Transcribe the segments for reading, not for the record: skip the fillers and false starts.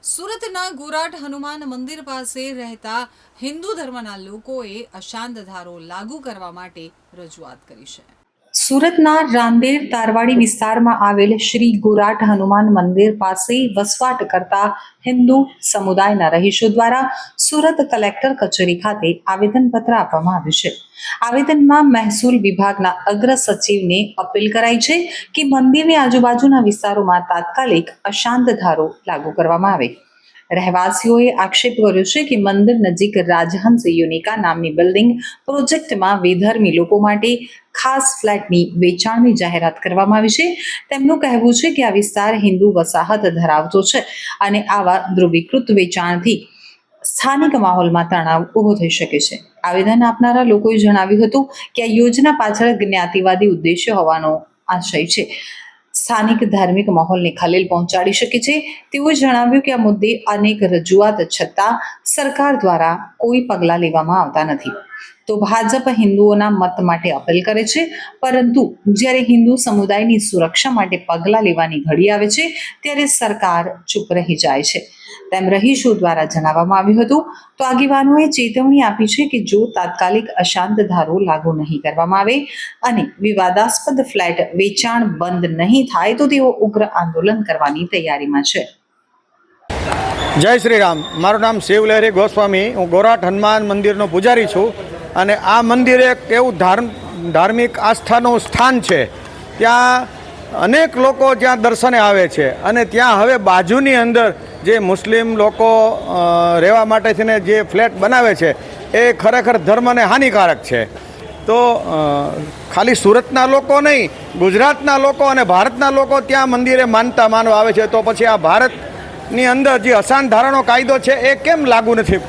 સુરતના ગોરાટ હનુમાન મંદિર પાસે રહેતા હિન્દુ ધર્મના લોકોએ અશાંત ધારો લાગુ કરવા માટે રજૂઆત કરી છે। સુરતના રાંદેર તારવાડી વિસ્તારમાં આવેલ શ્રી ગોરાટ હનુમાન મંદિર પાસે વસવાટ કરતા હિન્દુ સમુદાયના રહીશો દ્વારા સુરત કલેક્ટર કચેરી ખાતે આવેદનપત્ર આપવામાં આવ્યું છે। આવેદનમાં મહેસૂલ વિભાગના અગ્ર સચિવને અપીલ કરાઈ છે કે મંદિરની આજુબાજુના વિસ્તારોમાં તાત્કાલિક અશાંત ધારો લાગુ કરવામાં આવે। રહેવાસીઓએ આક્ષેપ કર્યો છે કે મંદિર નજીક રાજહંસ યુનિકા નામની બિલ્ડિંગ પ્રોજેક્ટમાં વિધર્મી લોકો માટે ખાસ ફ્લેટની વેચાણની જાહેરાત કરવામાં આવી છે। તેમનું કહેવું છે કે આ વિસ્તાર હિન્દુ વસાહત ધરાવતો છે અને આવા ધ્રુવીકૃત વેચાણથી સ્થાનિક માહોલમાં તણાવ ઊભો થઈ શકે છે। આવેદન આપનારા લોકોએ જણાવ્યું હતું કે આ યોજના પાછળ જ્ઞાતિવાદી ઉદ્દેશ્ય હોવાનો આશય છે, સ્થાનિક ધાર્મિક માહોલને ખલેલ પહોંચાડી શકે છે। તેઓએ જણાવ્યું કે આ મુદ્દે અનેક રજૂઆત છતાં સરકાર દ્વારા કોઈ પગલાં લેવામાં આવતા નથી। તો ભાજપ હિન્દુઓના મત માટે અપીલ કરે છે, પરંતુ જ્યારે હિન્દુ સમુદાયની સુરક્ષા માટે પગલાં લેવાની ઘડી આવે છે ત્યારે સરકાર ચૂપ રહી જાય છે, તેમ રહીશો દ્વારા જણાવવામાં આવ્યું હતું। તો આગેવાનોએ ચેતવણી આપી છે કે જો તાત્કાલિક અશાંત ધારો લાગુ નહીં કરવામાં આવે અને વિવાદાસ્પદ ફ્લેટ વેચાણ બંધ નહીં થાય તો તેઓ ઉગ્ર આંદોલન કરવાની તૈયારીમાં છે। જય શ્રી રામ। મારું નામ શિવલહેરી ગોસ્વામી, હું ગોરાટ હનુમાન મંદિરનો પૂજારી છું અને આ મંદિર એક એવું ધાર્મિક આસ્થાનું સ્થાન છે। ત્યાં અનેક લોકો ત્યાં દર્શને આવે છે અને ત્યાં હવે બાજુની અંદર જે મુસ્લિમ લોકો રહેવા માટે થઈને જે ફ્લેટ બનાવે છે એ ખરેખર ધર્મને હાનિકારક છે। તો ખાલી સુરતના લોકો નહીં, ગુજરાતના લોકો અને ભારતના લોકો ત્યાં મંદિરે માનવા આવે છે, તો પછી આ ભારતની અંદર જે અશાંત ધારાનો કાયદો છે એ કેમ લાગુ નથી?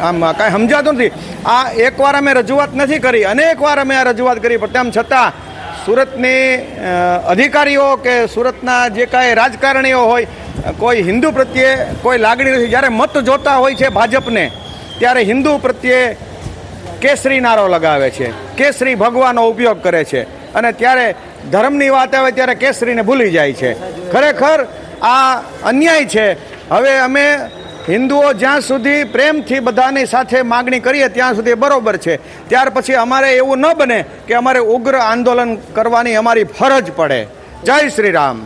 આમ કાંઈ સમજાતું નથી। આ એકવાર અમે રજૂઆત નથી કરી, અનેકવાર અમે આ રજૂઆત કરી, પણ તેમ છતાં સુરતની અધિકારીઓ કે સુરતના જે કાંઈ રાજકારણીઓ હોય, કોઈ હિન્દુ પ્રત્યે કોઈ લાગણી નથી। જ્યારે મત જોતા હોય છે ભાજપને ત્યારે હિન્દુ પ્રત્યે કેસરી નારો લગાવે છે, કેસરી ભગવાનો ઉપયોગ કરે છે અને ત્યારે ધર્મની વાત આવે ત્યારે કેસરીને ભૂલી જાય છે। ખરેખર આ અન્યાય છે। હવે અમે હિન્દુઓ જ્યાં સુધી પ્રેમથી બધાની સાથે માગણી કરીએ ત્યાં સુધી બરોબર છે, ત્યાર પછી અમારે એવું ન બને કે અમારે ઉગ્ર આંદોલન કરવાની અમારી ફરજ પડે। જય શ્રી રામ।